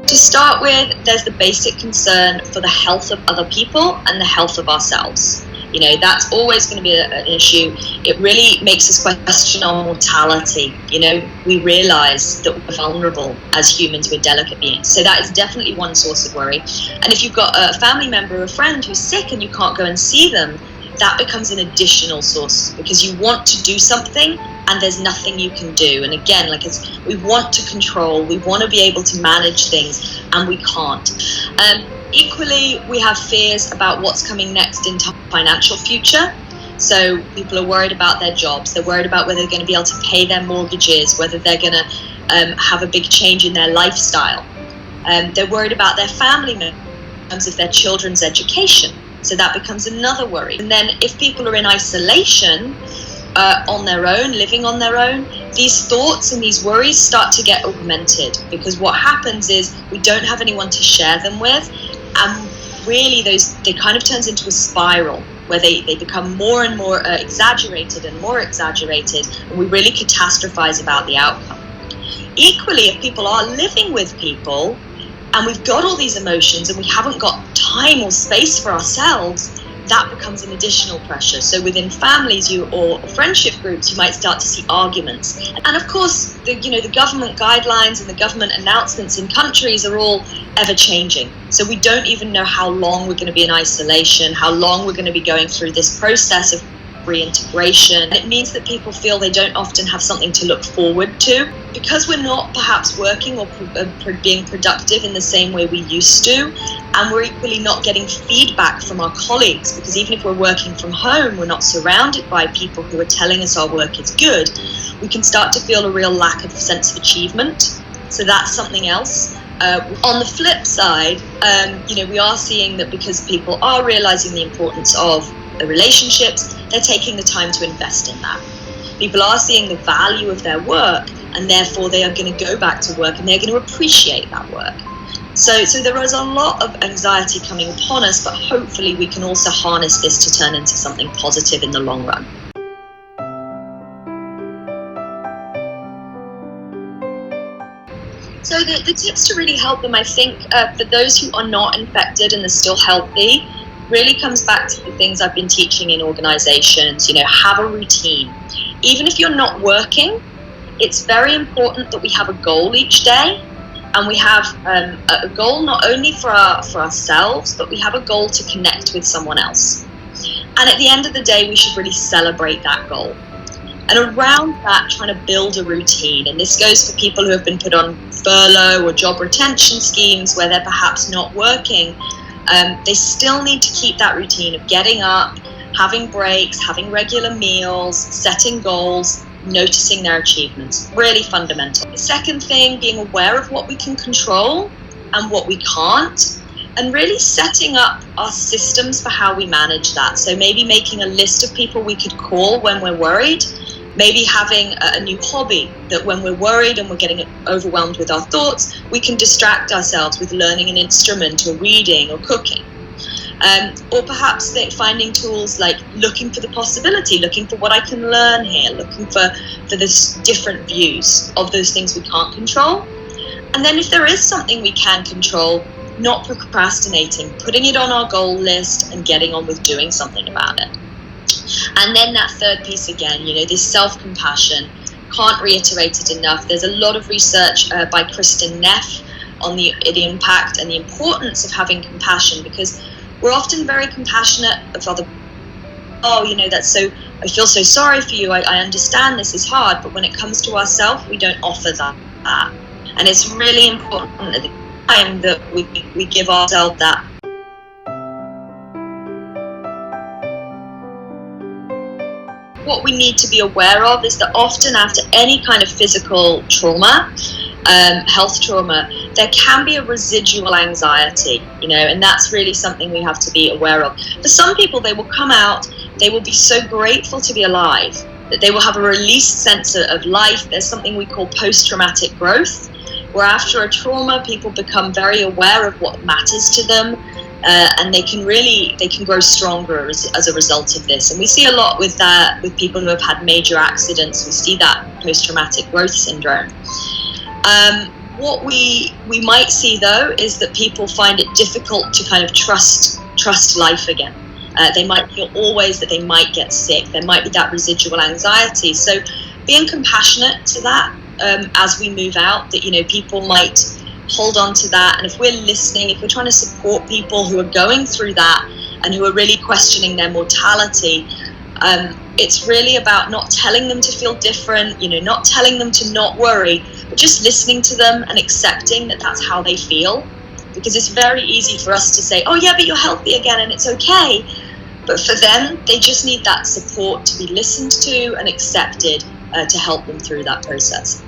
To start with, there's the basic concern for the health of other people and the health of ourselves. That's always going to be an issue. It really makes us question our mortality. We realize that we're vulnerable as humans, we're delicate beings. So that is definitely one source of worry. And if you've got a family member or a friend who's sick and you can't go and see them, that becomes an additional source, because you want to do something and there's nothing you can do. And again, we want to control, we want to be able to manage things, and we can't. Equally, we have fears about what's coming next in financial future. So people are worried about their jobs, they're worried about whether they're going to be able to pay their mortgages, whether they're going to have a big change in their lifestyle. They're worried about their family members in terms of their children's education. So that becomes another worry. And then if people are in isolation, on their own, living on their own, these thoughts and these worries start to get augmented, because what happens is we don't have anyone to share them with, and really they kind of turns into a spiral where they become more and more exaggerated, and we really catastrophize about the outcome. Equally, if people are living with people and we've got all these emotions and we haven't got time or space for ourselves, that becomes an additional pressure. So within families or friendship groups, you might start to see arguments. And of course, the government guidelines and the government announcements in countries are all ever changing. So we don't even know how long we're going to be in isolation, how long we're going to be going through this process of reintegration. And it means that people feel they don't often have something to look forward to, because we're not perhaps working or being productive in the same way we used to, and we're equally not getting feedback from our colleagues, because even if we're working from home, we're not surrounded by people who are telling us our work is good. We can start to feel a real lack of sense of achievement. So that's something else. On the flip side, we are seeing that because people are realizing the importance of the relationships, they're taking the time to invest in that. People are seeing the value of their work, and therefore they are going to go back to work and they're going to appreciate that work. So there is a lot of anxiety coming upon us, but hopefully we can also harness this to turn into something positive in the long run. So the tips to really help them, I think, for those who are not infected and are still healthy, really comes back to the things I've been teaching in organizations. Have a routine. Even if you're not working, it's very important that we have a goal each day, and we have a goal not only for ourselves, but we have a goal to connect with someone else. And at the end of the day, we should really celebrate that goal. And around that, trying to build a routine. And this goes for people who have been put on furlough or job retention schemes where they're perhaps not working. They still need to keep that routine of getting up, having breaks, having regular meals, setting goals, noticing their achievements. Really fundamental. The second thing, being aware of what we can control and what we can't, and really setting up our systems for how we manage that. So maybe making a list of people we could call when we're worried, maybe having a new hobby that when we're worried and we're getting overwhelmed with our thoughts, we can distract ourselves with learning an instrument or reading or cooking. Or perhaps finding tools like looking for the possibility, looking for what I can learn here, looking for this different views of those things we can't control. And then if there is something we can control, not procrastinating, putting it on our goal list and getting on with doing something about it. And then that third piece again, this self-compassion, can't reiterate it enough. There's a lot of research by Kristen Neff on the impact and the importance of having compassion, because we're often very compassionate of other people. That's so, I feel so sorry for you, I understand this is hard, but when it comes to ourselves, we don't offer that. And it's really important at the time that we give ourselves that. What we need to be aware of is that often after any kind of physical trauma, health trauma, there can be a residual anxiety, and that's really something we have to be aware of. For some people, they will come out, they will be so grateful to be alive, that they will have a released sense of life. There's something we call post-traumatic growth, where after a trauma, people become very aware of what matters to them, and they can grow stronger as a result of this. And we see a lot with people who have had major accidents. We see that post-traumatic growth syndrome. What we might see though is that people find it difficult to kind of trust life again. They might feel always that they might get sick. There might be that residual anxiety. So being compassionate to that as we move out, that, you know, people might hold on to that. And if we're listening, if we're trying to support people who are going through that and who are really questioning their mortality, it's really about not telling them to feel different, you know, not telling them to not worry, but just listening to them and accepting that that's how they feel. Because it's very easy for us to say, oh yeah, but you're healthy again and it's okay. But for them, they just need that support to be listened to and accepted to help them through that process.